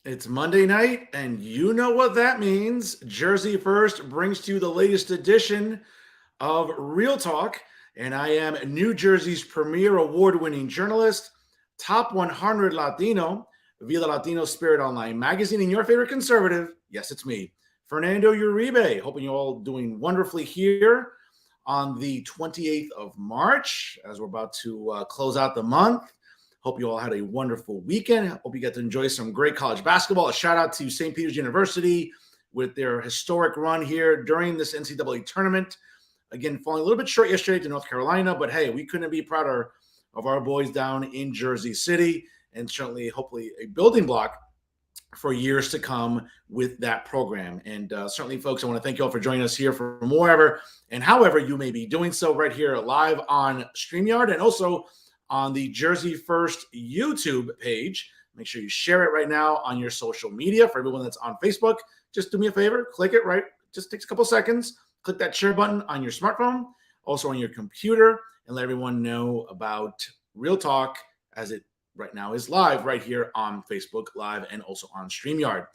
It's Monday night, and you know what that means. Jersey First brings to you the latest edition of Real Talk, and I am New Jersey's premier award-winning journalist, top 100 Latino, via the Latino Spirit Online magazine, and your favorite conservative. Yes, it's me, Fernando Uribe. Hoping you're all doing wonderfully here on the 28th of March, as we're about to close out the month. Hope you all had a wonderful weekend. Hope you get to enjoy some great college basketball. A shout out to St. Peter's University with their historic run here during this NCAA tournament. Again, falling a little bit short yesterday to North Carolina, but hey, we couldn't be prouder of our boys down in Jersey City, and certainly, hopefully, a building block for years to come with that program. And certainly, folks, I want to thank you all for joining us here from wherever and however you may be doing so right here live on StreamYard and also on the Jersey First YouTube page. Make sure you share it right now on your social media. For everyone that's on Facebook, just do me a favor, click it right. Just takes a couple seconds. Click that share button on your smartphone, also on your computer, and let everyone know about Real Talk as it right now is live right here on Facebook Live and also on StreamYard.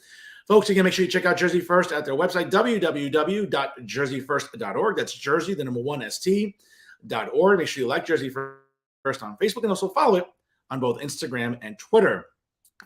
Folks, again, make sure you check out Jersey First at their website, www.jerseyfirst.org. That's Jersey, the number one, ST.org. Make sure you like Jersey First on Facebook and also follow it on both Instagram and Twitter.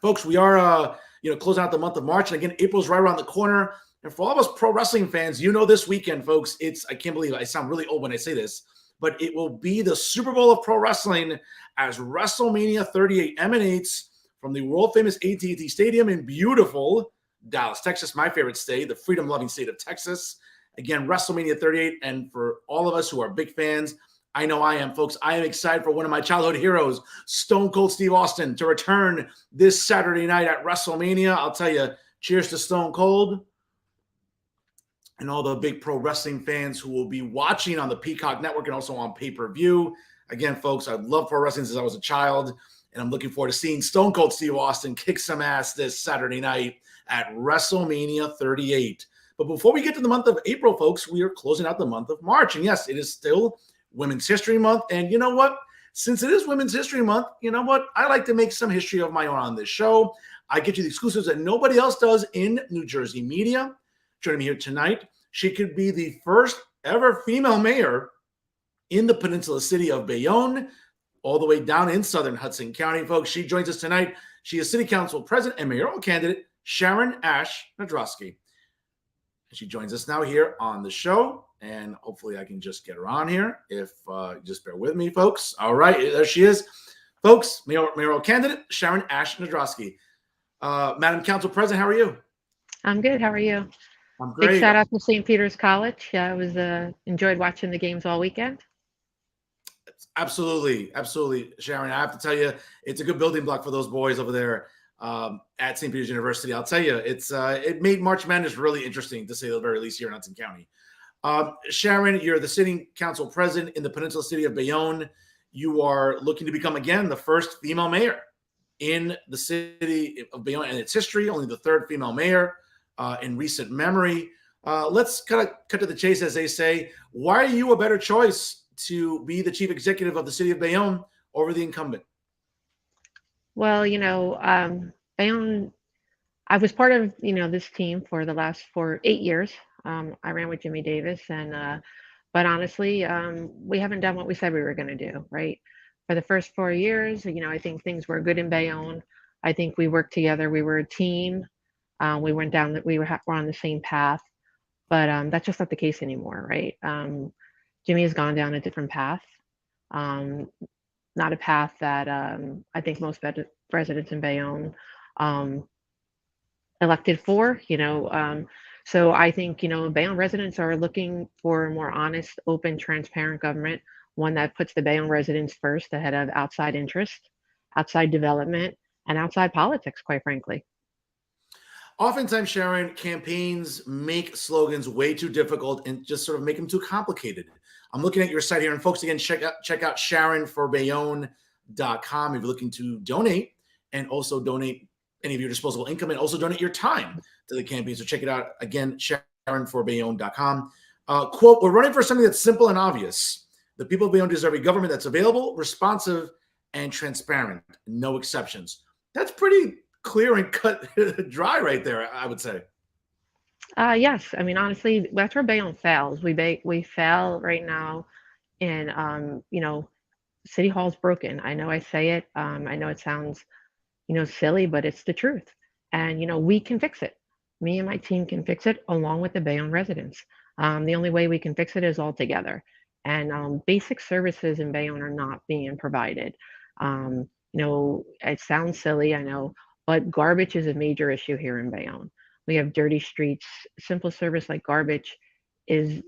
Folks, we are closing out the month of March, and again, April's right around the corner. And for all of us pro wrestling fans, this weekend, folks, I can't believe I sound really old when I say this, but it will be the Super Bowl of pro wrestling as WrestleMania 38 emanates from the world famous AT&T Stadium in beautiful Dallas, Texas, my favorite state, the freedom-loving state of Texas. Again, WrestleMania 38, and for all of us who are big fans, I know I am, folks. I am excited for one of my childhood heroes, Stone Cold Steve Austin, to return this Saturday night at WrestleMania. I'll tell you, cheers to Stone Cold and all the big pro wrestling fans who will be watching on the Peacock Network and also on pay-per-view. Again, folks, I've loved pro wrestling since I was a child, and I'm looking forward to seeing Stone Cold Steve Austin kick some ass this Saturday night at WrestleMania 38. But before we get to the month of April, folks, we are closing out the month of March. And yes, it is still Women's History Month. And you know what? Since it is Women's History Month, you know what? I like to make some history of my own on this show. I get you the exclusives that nobody else does in New Jersey media. Joining me here tonight, she could be the first ever female mayor in the Peninsula City of Bayonne, all the way down in southern Hudson County, folks. She joins us tonight. She is City Council President and mayoral candidate Sharon Ashe-Nadrowski. She joins us now here on the show, and hopefully I can just get her on here if just bear with me, folks. All right, there she is. Folks, mayoral candidate Sharon Ashe-Nadrowski. Madam Council President, how are you? I'm good. How are you? I'm great. Big shout out to St. Peter's College. I was enjoyed watching the games all weekend. Absolutely, Sharon. I have to tell you, it's a good building block for those boys over there at St. Peter's University. I'll tell you, it made March Madness really interesting, to say the very least, here in Hudson County. Sharon, you're the City Council President in the Peninsula City of Bayonne. You are looking to become, again, the first female mayor in the city of Bayonne and its history, only the third female mayor in recent memory. Let's kind of cut to the chase, as they say. Why are you a better choice to be the chief executive of the city of Bayonne over the incumbent? Well, Bayonne, I was part of, this team for the last 8 years. I ran with Jimmy Davis, but honestly, we haven't done what we said we were going to do, right? For the first 4 years, I think things were good in Bayonne. I think we worked together. We were a team. We went down that we were on the same path, but that's just not the case anymore, right? Jimmy has gone down a different path, not a path that I think most residents in Bayonne elected for, So I think, Bayonne residents are looking for a more honest, open, transparent government, one that puts the Bayonne residents first ahead of outside interest, outside development, and outside politics, quite frankly. Oftentimes, Sharon, campaigns make slogans way too difficult and just sort of make them too complicated. I'm looking at your site here, and folks, again, check out SharonForBayonne.com if you're looking to donate and also donate any of your disposable income and also donate your time to the campaign. So check it out. Again, SharonForBayonne.com. Quote, we're running for something that's simple and obvious. The people of Bayonne deserve a government that's available, responsive, and transparent. No exceptions. That's pretty clear and cut dry right there, I would say. Yes, I mean honestly, that's where Bayonne fails. We fail right now in City Hall's broken. I know I say it. I know it sounds silly, but it's the truth. And we can fix it. Me and my team can fix it along with the Bayonne residents. The only way we can fix it is all together. And basic services in Bayonne are not being provided. It sounds silly, I know, but garbage is a major issue here in Bayonne. We have dirty streets. Simple service like garbage is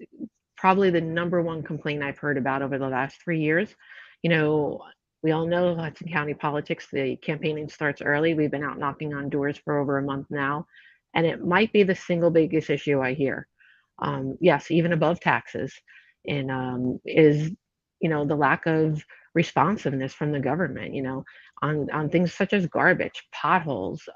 probably the number one complaint I've heard about over the last 3 years. You know, we all know Hudson County politics, the campaigning starts early. We've been out knocking on doors for over a month now, and it might be the single biggest issue I hear. Yes, even above taxes, and is the lack of responsiveness from the government. On things such as garbage, potholes,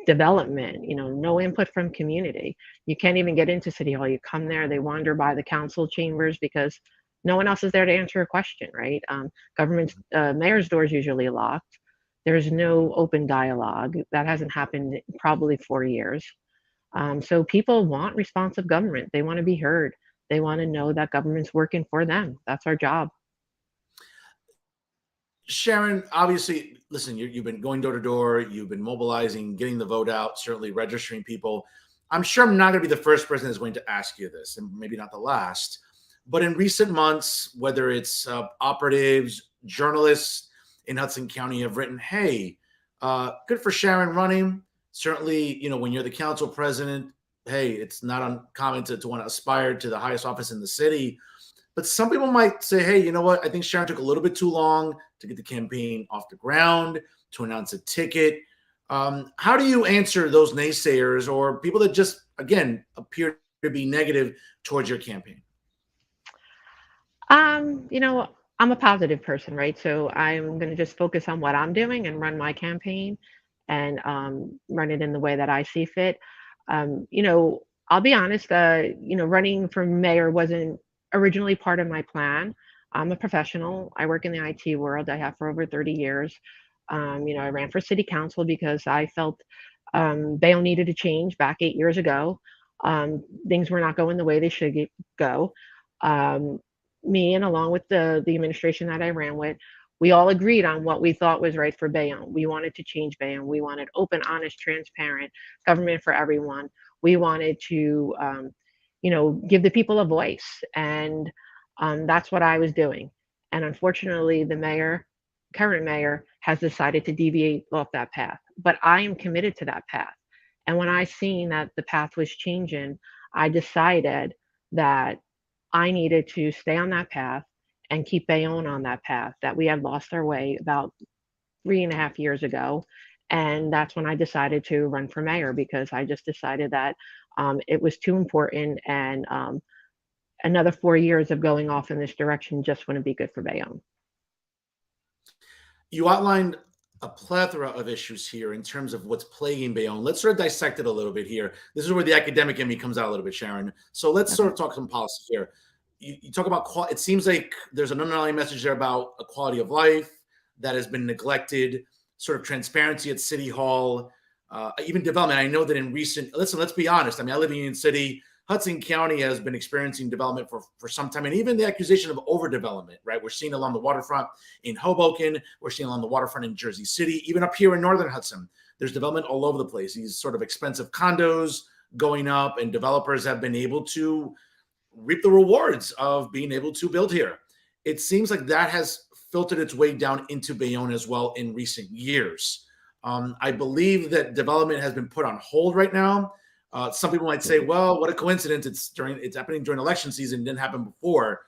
development. No input from community. You can't even get into City Hall. You come there, they wander by the council chambers because no one else is there to answer a question, right? Government's mayor's door is usually locked. There's no open dialogue. That hasn't happened in probably 4 years. So people want responsive government. They want to be heard. They want to know that government's working for them. That's our job. Sharon, obviously, listen, you've been going door to door, you've been mobilizing, getting the vote out, certainly registering people. I'm sure I'm not going to be the first person that's going to ask you this, and maybe not the last. But in recent months, whether it's operatives, journalists in Hudson County have written, hey, good for Sharon running. Certainly, when you're the council president, hey, it's not uncommon to want to aspire to the highest office in the city. But some people might say, hey, you know what? I think Sharon took a little bit too long to get the campaign off the ground, to announce a ticket. How do you answer those naysayers or people that just, again, appear to be negative towards your campaign? I'm a positive person, right? So I'm going to just focus on what I'm doing and run my campaign and run it in the way that I see fit. I'll be honest, running for mayor wasn't originally part of my plan. I'm a professional. I work in the IT world. I have for over 30 years. I ran for city council because I felt Bayonne needed to change back 8 years ago. Things were not going the way they should go. Um, Me and along with the administration that I ran with, we all agreed on what we thought was right for Bayonne. We wanted to change Bayonne. We wanted open, honest, transparent government for everyone. We wanted to, give the people a voice, and that's what I was doing. And unfortunately, current mayor, has decided to deviate off that path. But I am committed to that path. And when I seen that the path was changing, I decided that I needed to stay on that path and keep Bayonne on that path, that we had lost our way about 3.5 years ago. And that's when I decided to run for mayor because I just decided that it was too important, and another 4 years of going off in this direction just wouldn't be good for Bayonne. You outlined a plethora of issues here in terms of what's plaguing Bayonne. Let's sort of dissect it a little bit here. This is where the academic in me comes out a little bit, Sharon. So let's Okay. sort of talk some policy here. You talk about it seems like there's an underlying message there about a quality of life that has been neglected, sort of transparency at City Hall, even development. I know that in let's be honest. I mean, I live in Union City. Hudson County has been experiencing development for some time, and even the accusation of overdevelopment, right? We're seeing along the waterfront in Hoboken. We're seeing along the waterfront in Jersey City, even up here in Northern Hudson. There's development all over the place. These sort of expensive condos going up, and developers have been able to reap the rewards of being able to build here. It seems like that has filtered its way down into Bayonne as well in recent years. I believe that development has been put on hold right now. Some people might say, well, what a coincidence. It's happening during election season. It didn't happen before.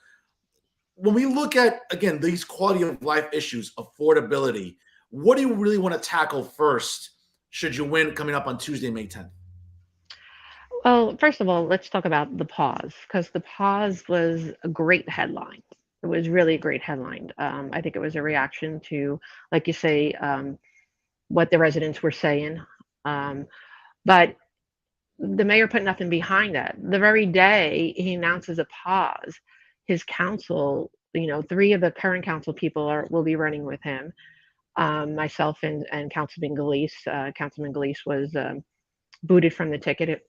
When we look at, again, these quality of life issues, affordability, what do you really want to tackle first should you win coming up on Tuesday, May 10th? Well, first of all, let's talk about the pause because the pause was a great headline. It was really a great headline. I think it was a reaction to, like you say, what the residents were saying. But the mayor put nothing behind that. The very day he announces a pause, his council, three of the current council people will be running with him. Myself and Councilman Galise was booted from the ticket,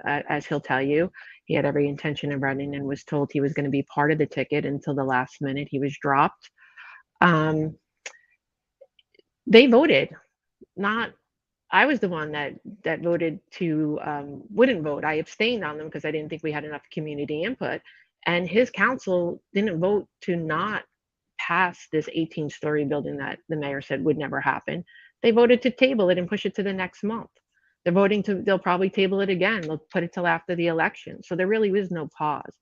as he'll tell you. He had every intention of running and was told he was going to be part of the ticket until the last minute. He was dropped. Um, they voted, not I was the one that voted to wouldn't vote. I abstained on them because I didn't think we had enough community input. And his council didn't vote to not pass this 18-story building that the mayor said would never happen. They voted to table it and push it to the next month. They'll probably table it again. They'll put it till after the election. So there really is no pause.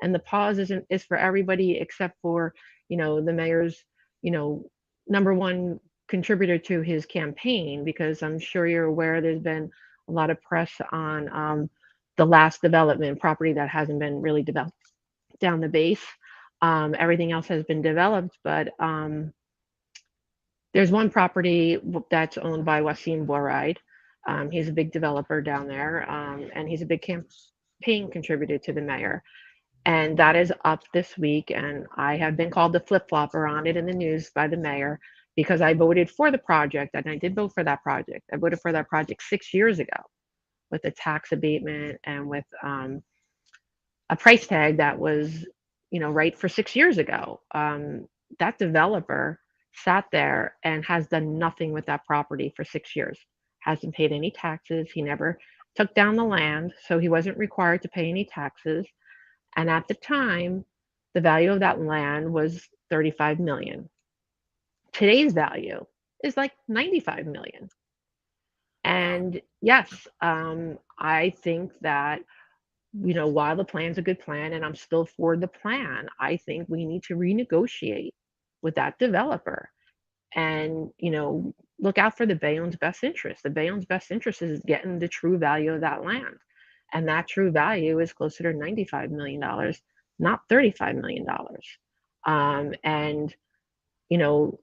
And the pause is for everybody except for, the mayor's, you know, number one contributor to his campaign, because I'm sure you're aware there's been a lot of press on the last development property that hasn't been really developed down the base. Everything else has been developed, but there's one property that's owned by Wasim Bouride. He's a big developer down there, and he's a big campaign contributor to the mayor. And that is up this week. And I have been called the flip flopper on it in the news by the mayor because I voted for the project, and I did vote for that project. I voted for that project 6 years ago with a tax abatement and with a price tag that was, right for 6 years ago. That developer sat there and has done nothing with that property for 6 years, hasn't paid any taxes. He never took down the land, so he wasn't required to pay any taxes. And at the time, the value of that land was 35 million. Today's value is like 95 million. And yes, I think that, while the plan's a good plan and I'm still for the plan, I think we need to renegotiate with that developer and, look out for the Bayonne's best interest. The Bayonne's best interest is getting the true value of that land. And that true value is closer to $95 million, not $35 million. And,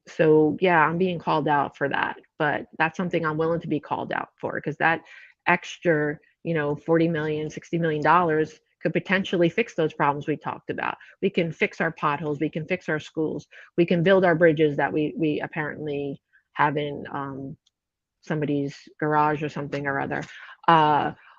so yeah, I'm being called out for that, but that's something I'm willing to be called out for, because that extra, 40 million, $60 million could potentially fix those problems we talked about. We can fix our potholes, we can fix our schools, we can build our bridges that we apparently have in somebody's garage or something or other.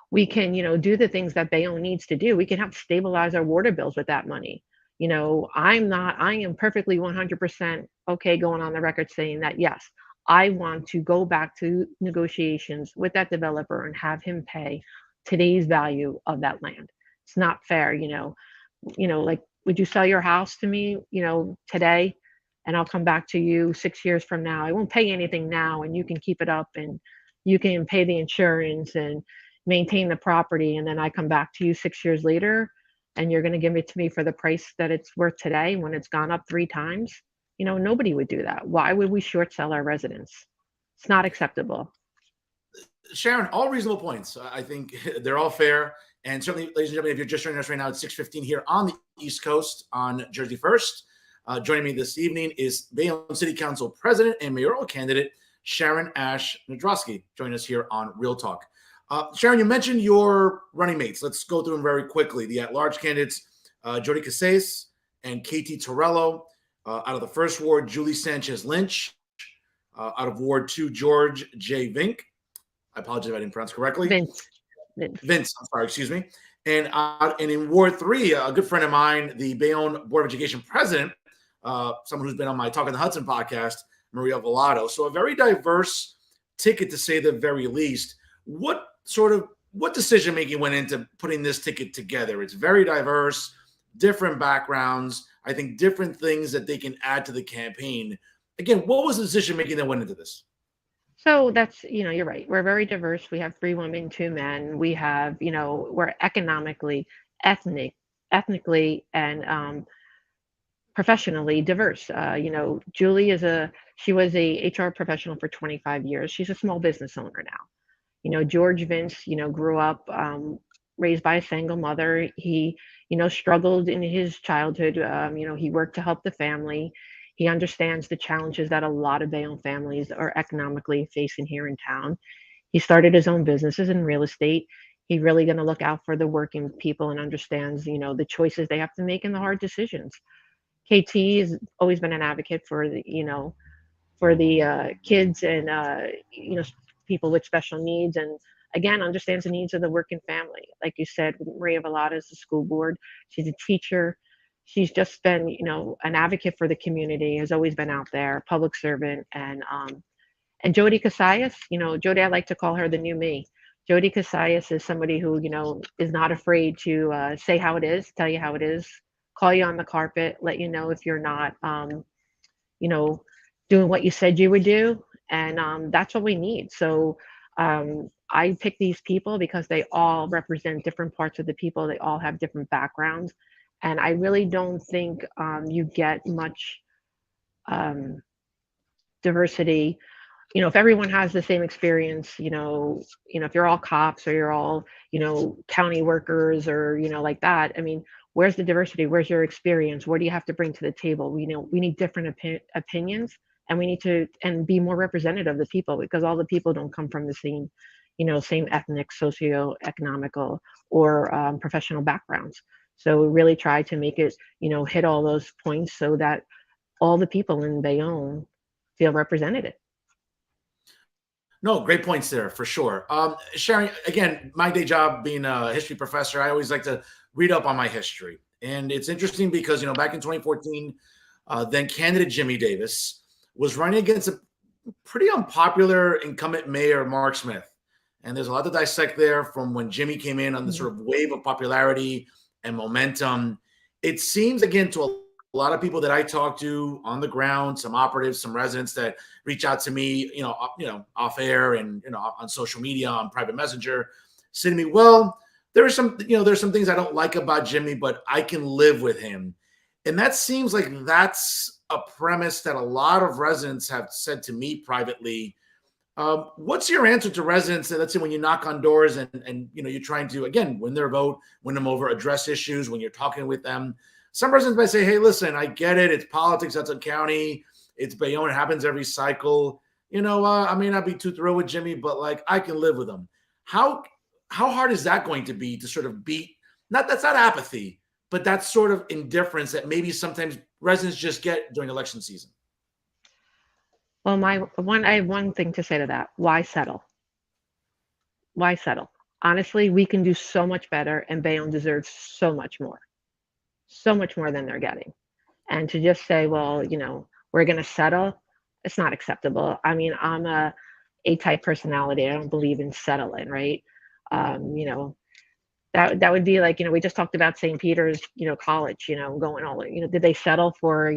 We can, do the things that Bayonne needs to do. We can help stabilize our water bills with that money. I am perfectly 100% okay going on the record saying that, yes, I want to go back to negotiations with that developer and have him pay today's value of that land. It's not fair, like, would you sell your house to me, today? And I'll come back to you 6 years from now. I won't pay anything now, and you can keep it up and you can pay the insurance and maintain the property. And then I come back to you 6 years later and you're going to give it to me for the price that it's worth today when it's gone up 3 times. Nobody would do that. Why would we short sell our residents? It's not acceptable. Sharon, all reasonable points. I think they're all fair. And certainly, ladies and gentlemen, if you're just joining us right now, it's 6:15 here on the East Coast on Jersey First. Joining me this evening is Bayonne City Council President and mayoral candidate Sharon Ashe-Nadrowski. Joining us here on Real Talk. Sharon, you mentioned your running mates. Let's go through them very quickly. The at-large candidates, Jody Casais and KT Torello. Out of the first ward, Julie Sanchez Lynch. Out of Ward 2, George J. Vink. I apologize if I didn't pronounce correctly. Vince, I'm sorry, excuse me. And in Ward 3, a good friend of mine, the Bayonne Board of Education president, someone who's been on my Talking the Hudson podcast, Maria Vallado. So a very diverse ticket, to say the very least. What decision making went into putting this ticket together? It's very diverse, different backgrounds, I think different things that they can add to the campaign. Again, what was the decision making that went into this? So that's, you're right. We're very diverse. We have 3 women, 2 men. We have, we're economically, ethnically, and professionally diverse. Julie she was a HR professional for 25 years. She's a small business owner now. George Vince, grew up raised by a single mother. He, struggled in his childhood. He worked to help the family. He understands the challenges that a lot of Bayonne families are economically facing here in town. He started his own businesses in real estate. He's really going to look out for the working people and understands, the choices they have to make and the hard decisions. KT has always been an advocate for the for the kids and people with special needs, and again understands the needs of the working family. Like you said, Maria Velada is the school board. She's a teacher. She's just been, an advocate for the community. Has always been out there, public servant, and Jody Casillas, Jody, I like to call her the new me. Jody Casillas is somebody who, is not afraid to say how it is, tell you how it is, call you on the carpet, let you know if you're not, you know, doing what you said you would do. And that's what we need. So I pick these people because they all represent different parts of the people. They all have different backgrounds. And I really don't think you get much um, diversity, if everyone has the same experience, if you're all cops or you're all, county workers or, like that, I mean, where's the diversity? Where's your experience? What do you have to bring to the table? We need different opinions, and we need to and be more representative of the people, because all the people don't come from the same, same ethnic, socio-economical, or professional backgrounds. So we really try to make it, hit all those points so that all the people in Bayonne feel represented. No, great points there for sure. Sharon, again, my day job being a history professor, I always like to read up on my history. And it's interesting because, back in 2014, then candidate Jimmy Davis was running against a pretty unpopular incumbent mayor, Mark Smith. And there's a lot to dissect there from when Jimmy came in on the sort of wave of popularity and momentum. It seems, again, to a lot of people that I talk to on the ground, some operatives, some residents that reach out to me, off air and, on social media, on private messenger, say to me, well, there's some things I don't like about Jimmy, but I can live with him. And that seems like that's a premise that a lot of residents have said to me privately. What's your answer to residents that, let's say, when you knock on doors and you're trying to, again, win their vote, win them over, address issues when you're talking with them? Some residents might say, hey, listen, I get it. It's politics. That's a county. It's Bayonne. It happens every cycle. I may not be too thrilled with Jimmy, but like I can live with him. How hard is that going to be to sort of beat? That's not apathy, but that's sort of indifference that maybe sometimes residents just get during election season. Well, I have one thing to say to that. Why settle? Why settle? Honestly, we can do so much better, and Bayonne deserves so much more than they're getting. And to just say, well, we're going to settle, it's not acceptable. I mean, I'm a A-type personality. I don't believe in settling, right? That would be like, we just talked about St. Peter's, college, going all, did they settle for,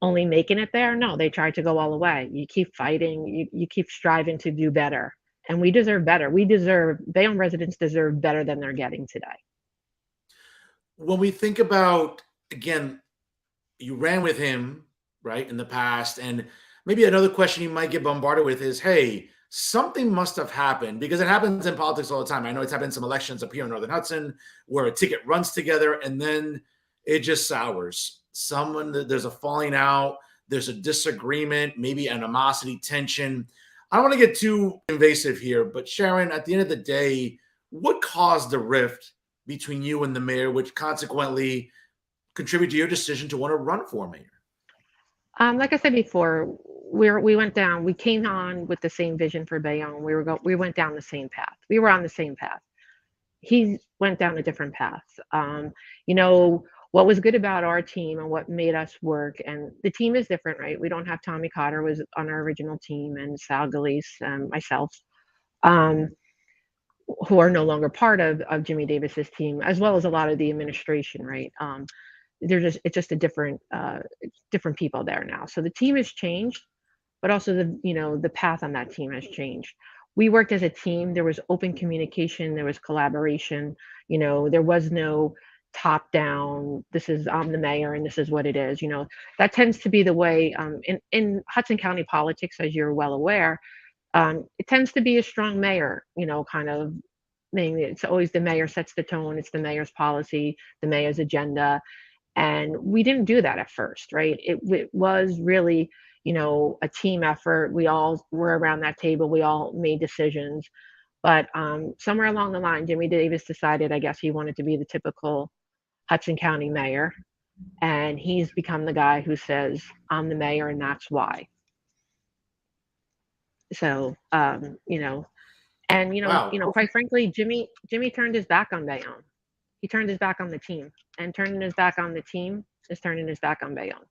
only making it there? No, they tried to go all the way. You keep fighting, you keep striving to do better. And we deserve better. Bayonne residents deserve better than they're getting today. When we think about, again, you ran with him, right, in the past, and maybe another question you might get bombarded with is, hey, something must have happened, because it happens in politics all the time. I know it's happened in some elections up here in Northern Hudson where a ticket runs together and then it just sours. There's a falling out, there's a disagreement, maybe animosity, tension. I don't want to get too invasive here, but Sharon, at the end of the day, what caused the rift between you and the mayor, which consequently contribute to your decision to want to run for mayor? Like I said before, we came on with the same vision for Bayonne. We went down the same path. We were on the same path. He went down a different path. What was good about our team and what made us work, and the team is different, right? We don't have Tommy Cotter was on our original team, and Sal Galise and myself, who are no longer part of Jimmy Davis's team, as well as a lot of the administration, right? It's just a different people there now. So the team has changed, but also the path on that team has changed. We worked as a team. There was open communication. There was collaboration. There was no top down. I'm the mayor and this is what it is. That tends to be the way in Hudson County politics, as you're well aware. It tends to be a strong mayor, kind of thing. It's always the mayor sets the tone. It's the mayor's policy, the mayor's agenda. And we didn't do that at first, right? It was really, a team effort. We all were around that table. We all made decisions. But somewhere along the line, Jimmy Davis decided, I guess, he wanted to be the typical Hudson County mayor. And he's become the guy who says, I'm the mayor and that's why. So, you know, and Wow. quite frankly, Jimmy turned his back on Bayonne. He turned his back on the team, and turning his back on the team is turning his back on Bayonne.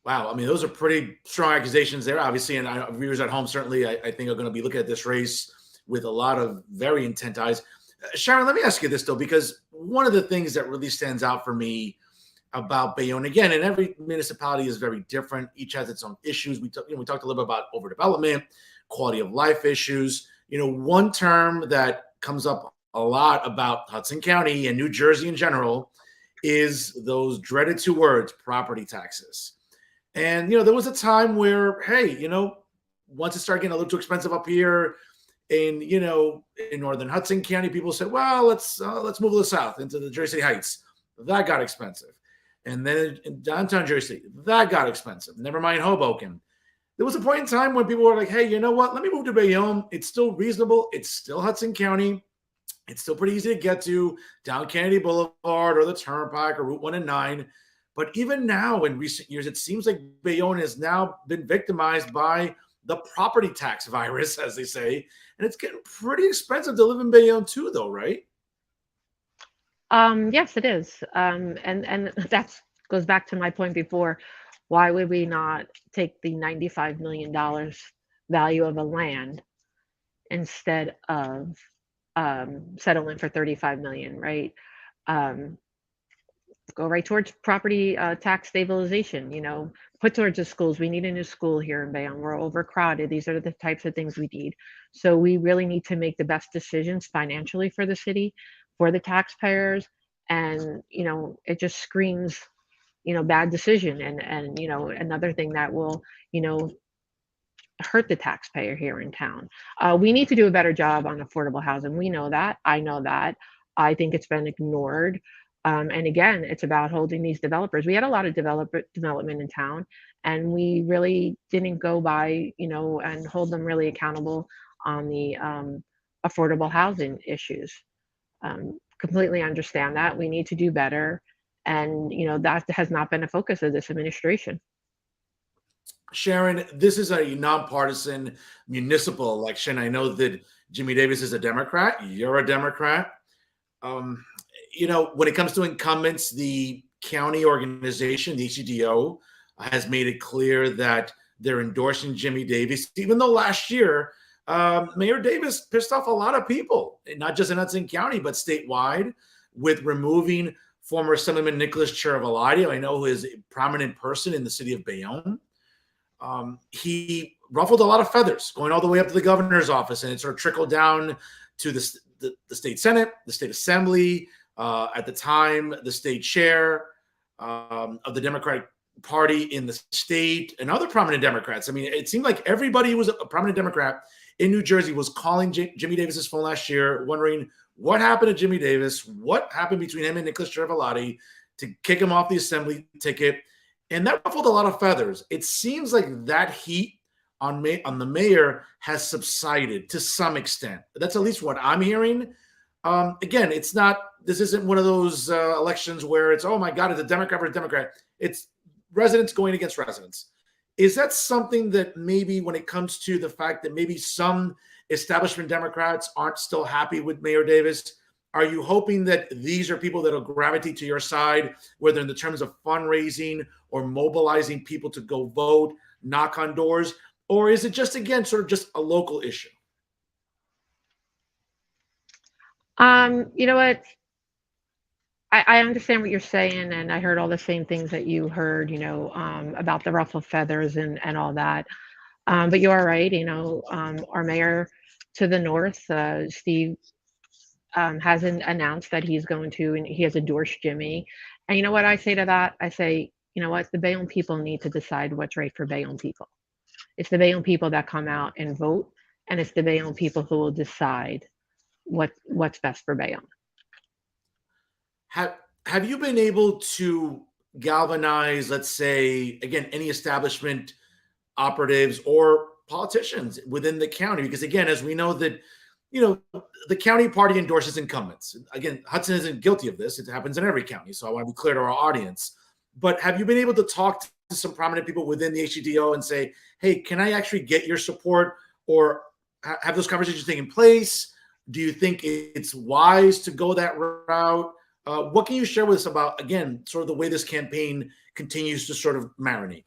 Wow. I mean, those are pretty strong accusations there, obviously. And viewers at home certainly, I think, are going to be looking at this race with a lot of very intent eyes. Sharon, let me ask you this, though, because one of the things that really stands out for me about Bayonne, again, and every municipality is very different. Each has its own issues. We talked a little bit about overdevelopment, quality of life issues. One term that comes up a lot about Hudson County and New Jersey in general is those dreaded two words, property taxes. And there was a time where, hey, once it started getting a little too expensive up here in northern Hudson County, people said, well, let's move to the south into the Jersey Heights. That got expensive. And then in downtown Jersey, that got expensive. Never mind Hoboken. There was a point in time when people were like, hey, you know what? Let me move to Bayonne. It's still reasonable. It's still Hudson County. It's still pretty easy to get to down Kennedy Boulevard or the Turnpike or Route 1 and 9. But even now, in recent years, it seems like Bayonne has now been victimized by the property tax virus, as they say. And it's getting pretty expensive to live in Bayonne too, though, right? Yes, it is. And that goes back to my point before. Why would we not take the $95 million value of a land instead of settling for 35 million, right? Um, Go right towards property tax stabilization. Put towards the schools. We need a new school here in Bayonne. We're overcrowded. These are the types of things we need. So we really need to make the best decisions financially for the city, for the taxpayers, and it just screams bad decision, and another thing that will you know hurt the taxpayer here in town. We need to do a better job on affordable housing. We know that. I know that. I think it's been ignored. And again, it's about holding these developers. We had a lot of development in town, and we really didn't go by, and hold them really accountable on the affordable housing issues. Completely understand that. We need to do better. And, that has not been a focus of this administration. Sharon, this is a nonpartisan municipal election. I know that Jimmy Davis is a Democrat. You're a Democrat. Um, when it comes to incumbents, the county organization, the HCDO, has made it clear that they're endorsing Jimmy Davis, even though last year Mayor Davis pissed off a lot of people, not just in Hudson County, but statewide, with removing former Assemblyman Nicholas Chiaravalati, I know who is a prominent person in the city of Bayonne. He ruffled a lot of feathers, going all the way up to the governor's office, and it sort of trickled down to the state Senate, the state Assembly, at the time, the state chair of the Democratic Party in the state, and other prominent Democrats. I mean, it seemed like everybody who was a prominent Democrat in New Jersey was calling Jimmy Davis's phone last year, wondering what happened to Jimmy Davis, what happened between him and Nicholas Chiaravalati to kick him off the Assembly ticket. And that ruffled a lot of feathers. It seems like that heat on the mayor has subsided to some extent. That's at least what I'm hearing. Again, this isn't one of those elections where it's, oh my God, it's a Democrat versus Democrat. It's residents going against residents. Is that something that maybe when it comes to the fact that maybe some establishment Democrats aren't still happy with Mayor Davis, are you hoping that these are people that will gravitate to your side, whether in the terms of fundraising or mobilizing people to go vote, knock on doors, or is it just, again, sort of just a local issue? You know what? I understand what you're saying, and I heard all the same things that you heard, about the ruffled feathers and all that. But you are right, our mayor to the north, Steve, hasn't announced that he's going to, and he has endorsed Jimmy. And you know what I say to that? I say, you know what? The Bayonne people need to decide what's right for Bayonne people. It's the Bayonne people that come out and vote, and it's the Bayonne people who will decide what's best for Bayonne. Have you been able to galvanize, let's say, again, any establishment operatives or politicians within the county? Because again, as we know that, the county party endorses incumbents. Again, Hudson isn't guilty of this. It happens in every county. So I want to be clear to our audience. But have you been able to talk to to some prominent people within the HCDO and say, hey, can I actually get your support, or have those conversations taken place? Do you think it's wise to go that route? What can you share with us about, again, sort of the way this campaign continues to sort of marinate?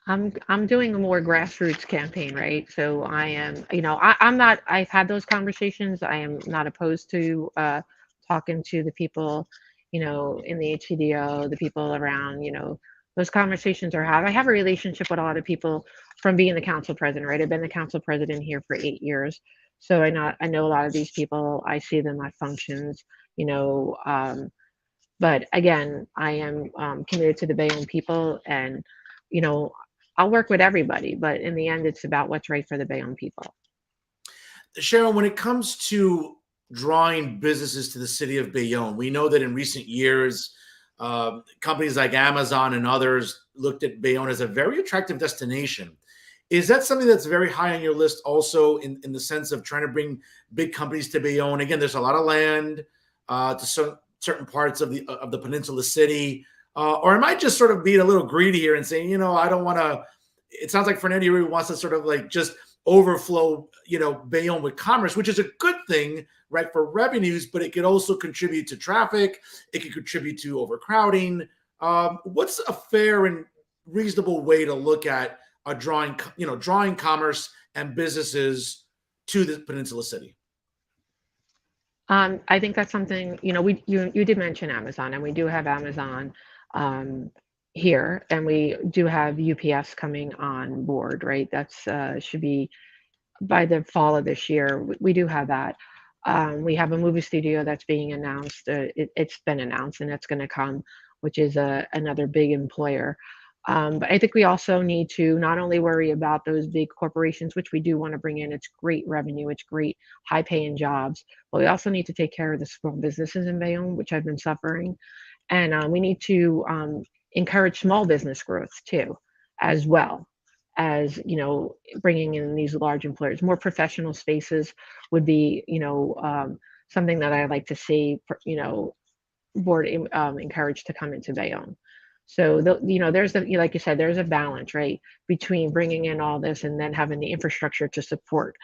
I'm doing a more grassroots campaign, right? So I am, I'm not. I've had those conversations. I am not opposed to talking to the people, in the HCDO, the people around. Those conversations are had. I have a relationship with a lot of people from being the council president, right? I've been the council president here for 8 years, so I know a lot of these people. I see them at functions, you know. But again, I am committed to the Bayonne people, and you know, I'll work with everybody. But in the end, it's about what's right for the Bayonne people. Sharon, when it comes to drawing businesses to the city of Bayonne, we know that in recent years, companies like Amazon and others looked at Bayonne as a very attractive destination. Is that something that's very high on your list also, in the sense of trying to bring big companies to Bayonne? Again, there's a lot of land to certain parts of the Peninsula City. Or am I just sort of being a little greedy here and saying, I don't want to, it sounds like Fernando Uribe wants to sort of like just overflow, Bayonne with commerce, which is a good thing, right, for revenues, but it could also contribute to traffic. It could contribute to overcrowding. What's a fair and reasonable way to look at drawing commerce and businesses to the Peninsula City? I think that's something, you did mention Amazon, and we do have Amazon um, here, and we do have UPS coming on board, right? That's should be by the fall of this year. We do have that. We have a movie studio that's being announced. It's been announced, and it's going to come, which is another big employer. But I think we also need to not only worry about those big corporations, which we do want to bring in. It's great revenue, it's great high-paying jobs, but we also need to take care of the small businesses in Bayonne, which have been suffering, and we need to encourage small business growth too, as well as bringing in these large employers. More professional spaces would be something that I like to see. Board encouraged to come into Bayonne. So there's like you said, there's a balance, right, between bringing in all this and then having the infrastructure to support,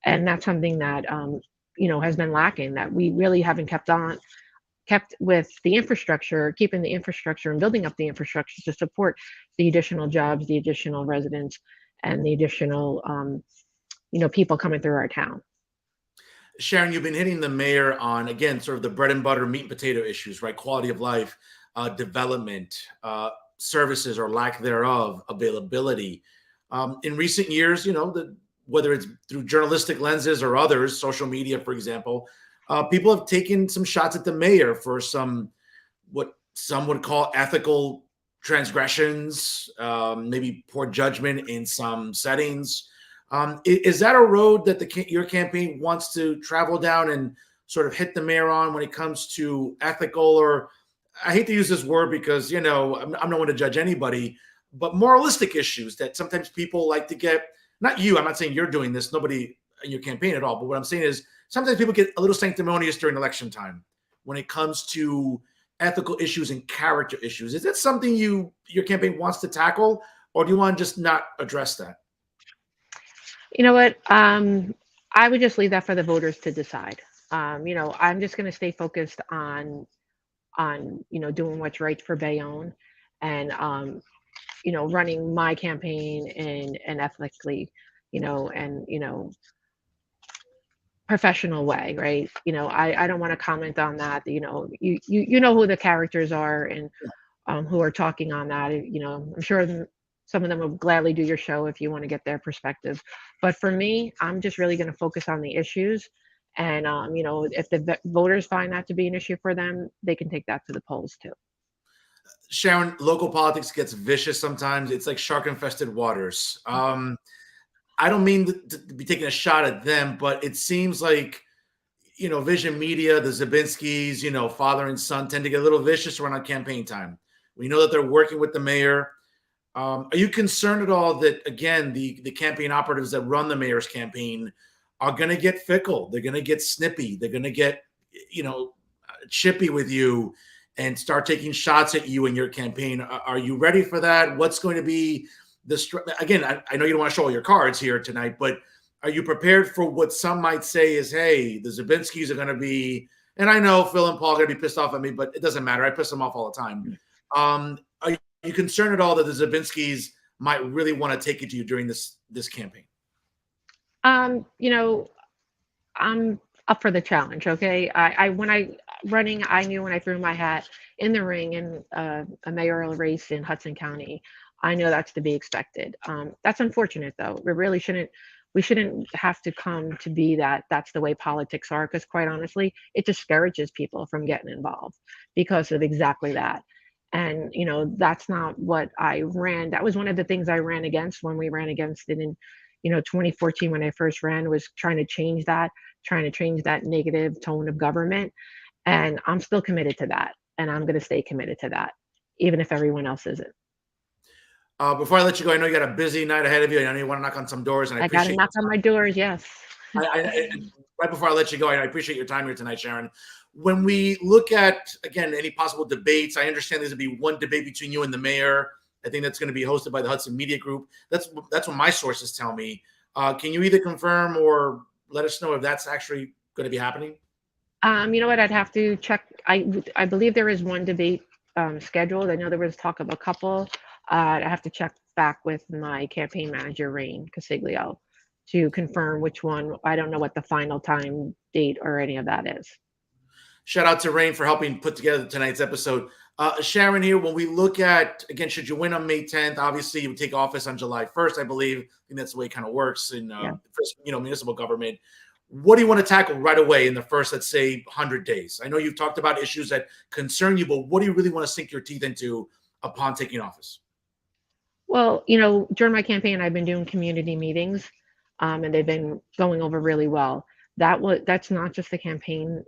and that's something that has been lacking. That we really haven't kept with the infrastructure, keeping the infrastructure and building up the infrastructure to support the additional jobs, the additional residents, and the additional people coming through our town. Sharon, you've been hitting the mayor on, again, sort of the bread and butter meat and potato issues, right? Quality of life, development, services or lack thereof, availability. In recent years, whether it's through journalistic lenses or others, social media, for example, people have taken some shots at the mayor for what some would call ethical transgressions, maybe poor judgment in some settings. Is that a road that your campaign wants to travel down and sort of hit the mayor on when it comes to ethical, or I hate to use this word because, I'm not one to judge anybody, but moralistic issues that sometimes people like to get, not you, I'm not saying you're doing this, nobody in your campaign at all, but what I'm saying is sometimes people get a little sanctimonious during election time when it comes to ethical issues and character issues. Is that something your campaign wants to tackle, or do you want to just not address that? You know what? I would just leave that for the voters to decide. I'm just going to stay focused on doing what's right for Bayonne, and running my campaign and ethically, and professional way, right? I don't want to comment on that. You know who the characters are, and who are talking on that. I'm sure some of them will gladly do your show if you want to get their perspective. But for me, I'm just really going to focus on the issues. And if the voters find that to be an issue for them, they can take that to the polls too. Sharon, local politics gets vicious sometimes. It's like shark-infested waters. I don't mean to be taking a shot at them, but it seems like, Vision Media, the Zabinskis, father and son tend to get a little vicious around campaign time. We know that they're working with the mayor. Are you concerned at all that, again, the campaign operatives that run the mayor's campaign are going to get fickle? They're going to get snippy. They're going to get, chippy with you. and start taking shots at you and your campaign. Are you ready for that? What's going to be again, I know you don't want to show all your cards here tonight, but are you prepared for what some might say is, hey, the Zabinskis are going to be, and I know Phil and Paul are going to be pissed off at me, but it doesn't matter. I piss them off all the time. Are you concerned at all that the Zabinskis might really want to take it to you during this campaign? You know, I'm up for the challenge. Okay. When I running, I knew when I threw my hat in the ring in a mayoral race in Hudson County, I know that's to be expected. That's unfortunate though. We shouldn't have to come to be that that's the way politics are, because quite honestly, it discourages people from getting involved because of exactly that. And that's not what I ran. That was one of the things I ran against when we ran against it in 2014 when I first ran, was trying to change that negative tone of government. And I'm still committed to that. And I'm going to stay committed to that, even if everyone else isn't. Before I let you go, I know you got a busy night ahead of you. I know you want to knock on some doors, and I got to appreciate knock on my doors. Yes. Right before I let you go, I appreciate your time here tonight, Sharon. When we look at, again, any possible debates, I understand there's going to be one debate between you and the mayor. I think that's going to be hosted by the Hudson Media Group. That's what my sources tell me. Can you either confirm or let us know if that's actually going to be happening? You know what? I'd have to check. I believe there is one debate scheduled. I know there was talk of a couple. I have to check back with my campaign manager, Rain Casiglio, to confirm which one. I don't know what the final time, date, or any of that is. Shout out to Rain for helping put together tonight's episode. Sharon here, when we look at, again, should you win on May 10th, obviously you would take office on July 1st, I believe. I think that's the way it kind of works in municipal government. What do you want to tackle right away in the first, let's say, 100 days? I know you've talked about issues that concern you, but what do you really want to sink your teeth into upon taking office? Well, during my campaign, I've been doing community meetings, and they've been going over really well. That's not just a campaign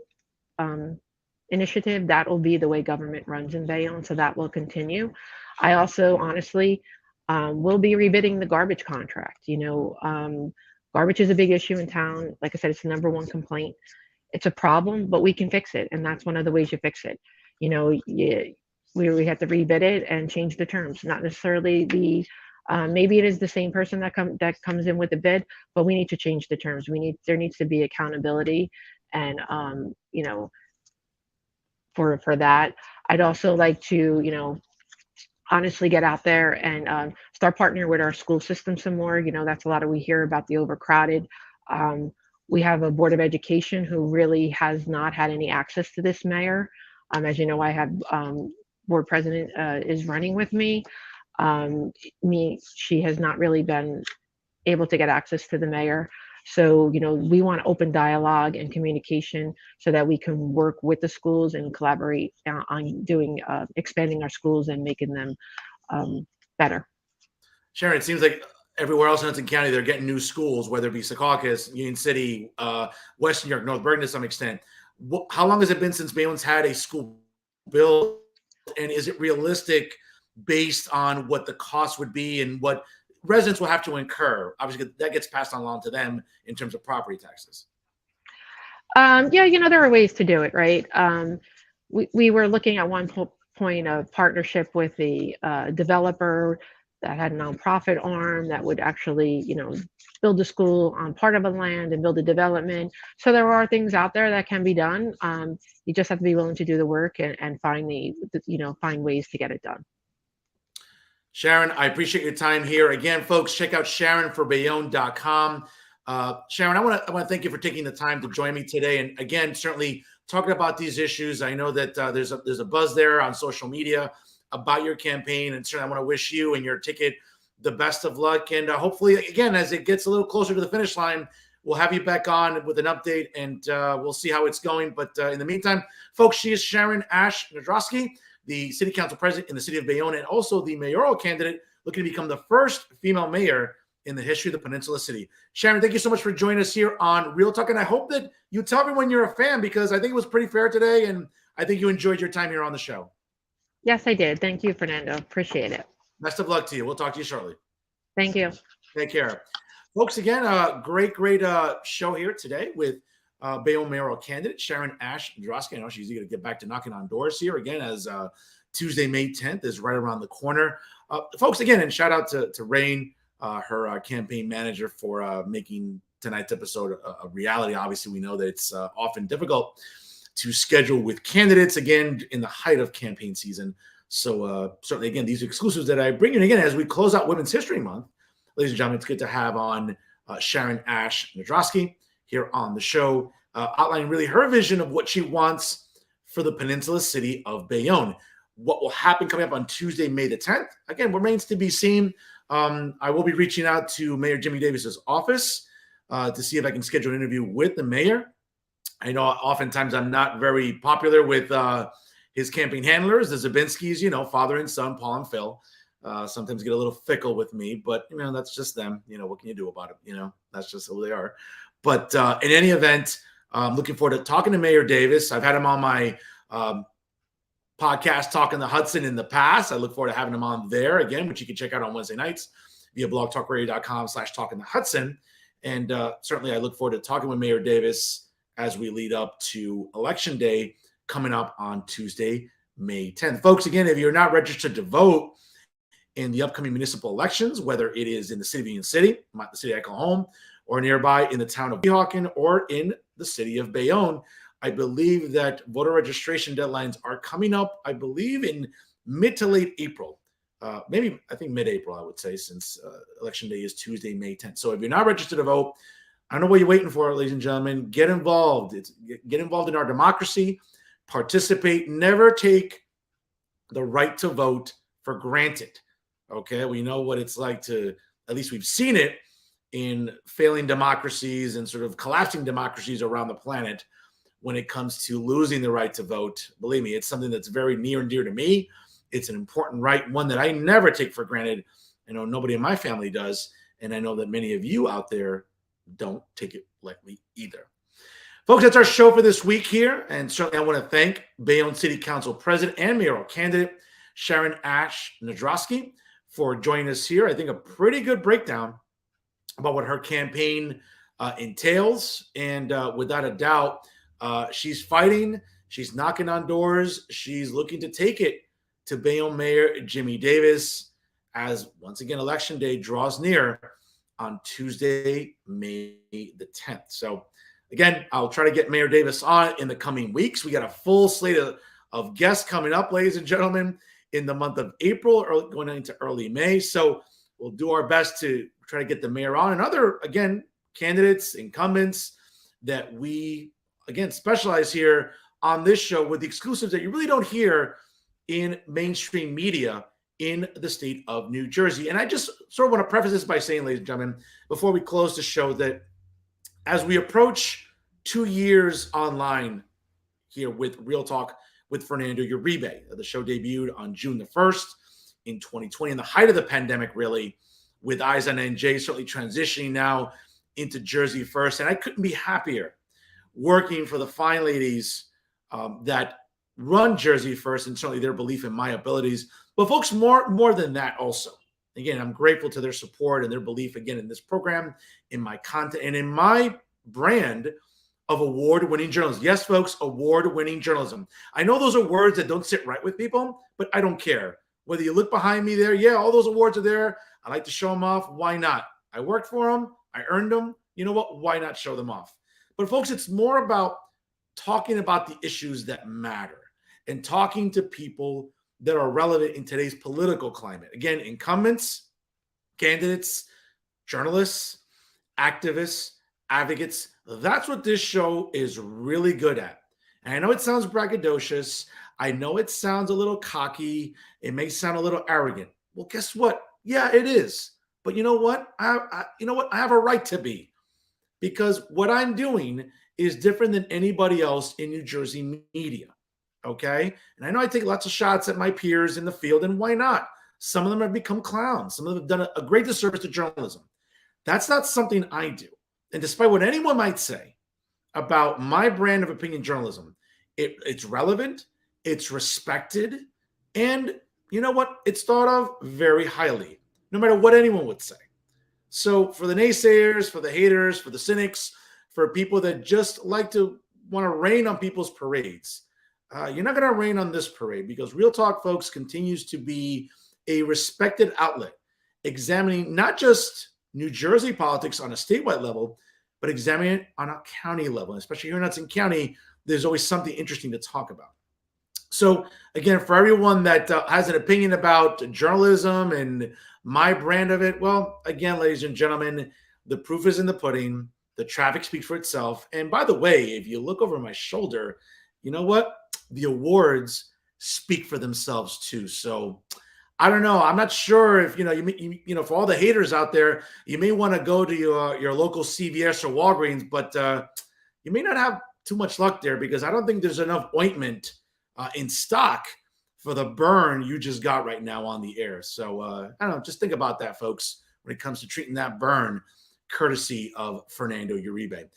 initiative. That will be the way government runs in Bayonne, so that will continue. I also, honestly, will be rebidding the garbage contract. Garbage is a big issue in town. Like I said, it's the number one complaint. It's a problem, but we can fix it, and that's one of the ways you fix it. We have to rebid it and change the terms. Not necessarily maybe it is the same person that comes in with the bid, but we need to change the terms. There needs to be accountability, and for that. I'd also like to honestly get out there and start partnering with our school system some more. That's a lot of, we hear about the overcrowded. We have a board of education who really has not had any access to this mayor. As you know, I have board president is running with me. She has not really been able to get access to the mayor. So, we want open dialogue and communication so that we can work with the schools and collaborate on doing expanding our schools and making them better. Sharon, it seems like everywhere else in Hudson County, they're getting new schools, whether it be Secaucus, Union City, West New York, North Bergen to some extent. How long has it been since Bayonne's had a school built? And is it realistic based on what the cost would be and what residents will have to incur? Obviously, that gets passed along to them in terms of property taxes. Yeah, there are ways to do it, right? We were looking at one point of partnership with the developer that had a nonprofit arm that would actually, build a school on part of a land and build a development. So there are things out there that can be done. You just have to be willing to do the work and find find ways to get it done. Sharon, I appreciate your time here. Again, folks, check out SharonForBayonne.com. Sharon, I want to thank you for taking the time to join me today. And again, certainly talking about these issues. I know that there's a buzz there on social media about your campaign, and certainly I want to wish you and your ticket the best of luck. And hopefully, again, as it gets a little closer to the finish line, we'll have you back on with an update, and we'll see how it's going. But in the meantime, folks, she is Sharon Ashe-Nadrowski, the city council president in the city of Bayonne, and also the mayoral candidate looking to become the first female mayor in the history of the Peninsula City. Sharon, thank you so much for joining us here on Real Talk. And I hope that you tell everyone you're a fan, because I think it was pretty fair today, and I think you enjoyed your time here on the show. Yes, I did. Thank you, Fernando. Appreciate it. Best of luck to you. We'll talk to you shortly. Thank you. Take care. Folks, again, great show here today with Bayonne mayoral candidate, Sharon Ashe-Nadrowski. I know she's eager to get back to knocking on doors here again, as Tuesday, May 10th is right around the corner. Folks, again, and shout out to Rain, her campaign manager, for making tonight's episode a reality. Obviously, we know that it's often difficult to schedule with candidates, again, in the height of campaign season. So certainly, again, these exclusives that I bring in, again, as we close out Women's History Month, ladies and gentlemen, it's good to have on Sharon Ashe-Nadrowski here on the show, outlining really her vision of what she wants for the Peninsula City of Bayonne. What will happen coming up on Tuesday, May the 10th, again, remains to be seen. I will be reaching out to Mayor Jimmy Davis's office to see if I can schedule an interview with the mayor. I know oftentimes I'm not very popular with his campaign handlers, the Zabinskis, father and son, Paul and Phil. Sometimes get a little fickle with me, but, that's just them. What can you do about it? That's just who they are. But in any event, I'm looking forward to talking to Mayor Davis. I've had him on my podcast, Talking the Hudson, in the past. I look forward to having him on there again, which you can check out on Wednesday nights via blogtalkradio.com/talkingthehudson. And certainly I look forward to talking with Mayor Davis as we lead up to Election Day coming up on Tuesday, May 10th. Folks, again, if you're not registered to vote in the upcoming municipal elections, whether it is in the city of Union City, the city I call home, or nearby in the town of Weehawken, or in the city of Bayonne, I believe that voter registration deadlines are coming up, I believe, in mid to late April. I think mid-April, I would say, since Election Day is Tuesday, May 10th. So if you're not registered to vote, I don't know what you're waiting for, ladies and gentlemen. Get involved. Get involved in our democracy. Participate. Never take the right to vote for granted. Okay? We know what it's like to, at least we've seen it in failing democracies and sort of collapsing democracies around the planet when it comes to losing the right to vote. Believe me, it's something that's very near and dear to me. It's an important right, one that I never take for granted. I know nobody in my family does, and I know that many of you out there don't take it lightly either. Folks, that's our show for this week here, and certainly I want to thank Bayonne City Council President and mayoral candidate Sharon Ashe-Nadrowski for joining us here. I think a pretty good breakdown about what her campaign entails, and without a doubt, she's fighting, she's knocking on doors, she's looking to take it to Bayonne Mayor Jimmy Davis as, once again, Election Day draws near on Tuesday, May the 10th. So, again, I'll try to get Mayor Davis on in the coming weeks. We got a full slate of guests coming up, ladies and gentlemen, in the month of April, or going into early May. So we'll do our best to try to get the mayor on, and other, again, candidates, incumbents that we, again, specialize here on this show with the exclusives that you really don't hear in mainstream media in the state of New Jersey. And I just sort of want to preface this by saying, ladies and gentlemen, before we close the show, that as we approach 2 years online here with Real Talk with Fernando Uribe, the show debuted on June the 1st in 2020, in the height of the pandemic, really, with Eyes on NJ, certainly transitioning now into Jersey First. And I couldn't be happier working for the fine ladies that run Jersey First, and certainly their belief in my abilities. But folks, more than that also. Again, I'm grateful to their support and their belief, again, in this program, in my content, and in my brand of award-winning journalism. Yes, folks, award-winning journalism. I know those are words that don't sit right with people, but I don't care. Whether you look behind me there, yeah, all those awards are there. I like to show them off. Why not? I worked for them. I earned them. You know what? Why not show them off? But folks, it's more about talking about the issues that matter and talking to people that are relevant in today's political climate. Again, incumbents, candidates, journalists, activists, advocates. That's what this show is really good at. And I know it sounds braggadocious. I know it sounds a little cocky. It may sound a little arrogant. Well, guess what? Yeah, it is. But you know what? I have a right to be, because what I'm doing is different than anybody else in New Jersey media. Okay. And I know I take lots of shots at my peers in the field, and why not? Some of them have become clowns. Some of them have done a great disservice to journalism. That's not something I do. And despite what anyone might say about my brand of opinion journalism, it's relevant, it's respected, and you know what? It's thought of very highly, no matter what anyone would say. So for the naysayers, for the haters, for the cynics, for people that just like to want to rain on people's parades. You're not going to rain on this parade, because Real Talk, folks, continues to be a respected outlet, examining not just New Jersey politics on a statewide level, but examining it on a county level. And especially here in Hudson County, there's always something interesting to talk about. So again, for everyone that has an opinion about journalism and my brand of it, well, again, ladies and gentlemen, the proof is in the pudding. The traffic speaks for itself. And by the way, if you look over my shoulder, you know what? The awards speak for themselves too. So I don't know. I'm not sure if, for all the haters out there, you may want to go to your local CVS or Walgreens, but you may not have too much luck there, because I don't think there's enough ointment in stock for the burn you just got right now on the air. So I don't know. Just think about that, folks, when it comes to treating that burn, courtesy of Fernando Uribe.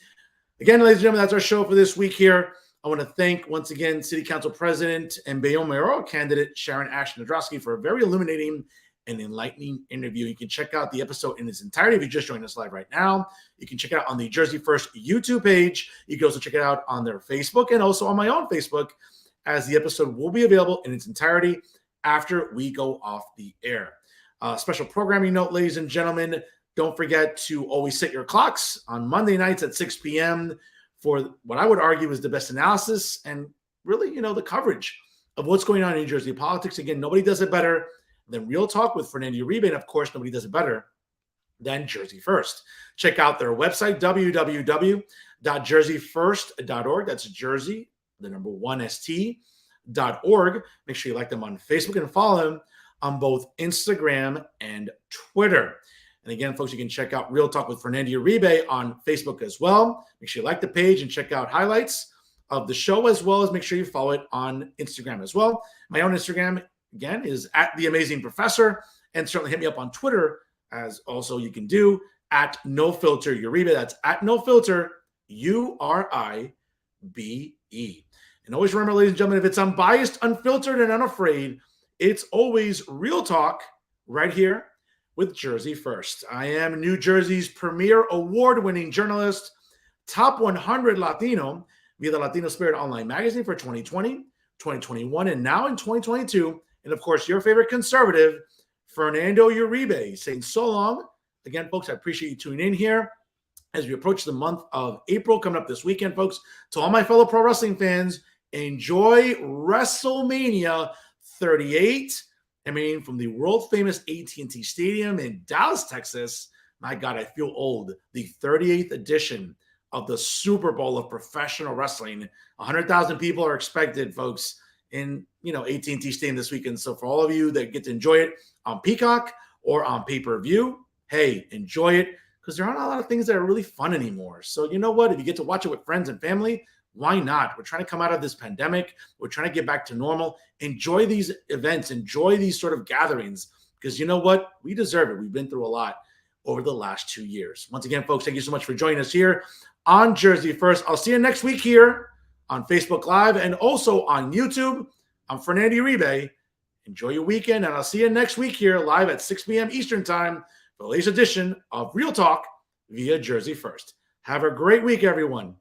Again, ladies and gentlemen, that's our show for this week here. I want to thank, once again, City Council President and Bayonne Mayoral candidate Sharon Ashe-Nadrowski for a very illuminating and enlightening interview. You can check out the episode in its entirety if you just joined us live right now. You can check it out on the Jersey First YouTube page. You can also check it out on their Facebook and also on my own Facebook, as the episode will be available in its entirety after we go off the air. Special programming note, ladies and gentlemen, don't forget to always set your clocks on Monday nights at 6 p.m. for what I would argue is the best analysis and really, the coverage of what's going on in New Jersey politics. Again, nobody does it better than Real Talk with Fernando Uribe, and of course, nobody does it better than Jersey First. Check out their website, www.jerseyfirst.org. That's Jersey, the number 1st.org. Make sure you like them on Facebook and follow them on both Instagram and Twitter. And again, folks, you can check out Real Talk with Fernando Uribe on Facebook as well. Make sure you like the page and check out highlights of the show, as well as make sure you follow it on Instagram as well. My own Instagram, again, is @TheAmazingProfessor, and certainly hit me up on Twitter, as also you can do @NoFilterUribe. That's @NoFilter, URIBE. And always remember, ladies and gentlemen, if it's unbiased, unfiltered, and unafraid, it's always Real Talk right here with Jersey First. I am New Jersey's premier award-winning journalist, top 100 Latino via the Latino Spirit Online magazine for 2020, 2021, and now in 2022. And of course, your favorite conservative, Fernando Uribe, saying so long. Again, folks, I appreciate you tuning in here as we approach the month of April coming up this weekend, folks. To all my fellow pro wrestling fans, enjoy WrestleMania 38. I mean, from the world-famous AT&T Stadium in Dallas, Texas. My God, I feel old. The 38th edition of the Super Bowl of professional wrestling. 100,000 people are expected, folks, in AT&T Stadium this weekend. So for all of you that get to enjoy it on Peacock or on pay-per-view, hey, enjoy it, because there aren't a lot of things that are really fun anymore. So you know what? If you get to watch it with friends and family, why not? We're trying to come out of this pandemic. We're trying to get back to normal. Enjoy these events. Enjoy these sort of gatherings, because you know what? We deserve it. We've been through a lot over the last 2 years. Once again, folks, thank you so much for joining us here on Jersey First. I'll see you next week here on Facebook Live and also on YouTube. I'm Fernando Uribe. Enjoy your weekend, and I'll see you next week here live at 6 p.m. Eastern Time for the latest edition of Real Talk via Jersey First. Have a great week, everyone.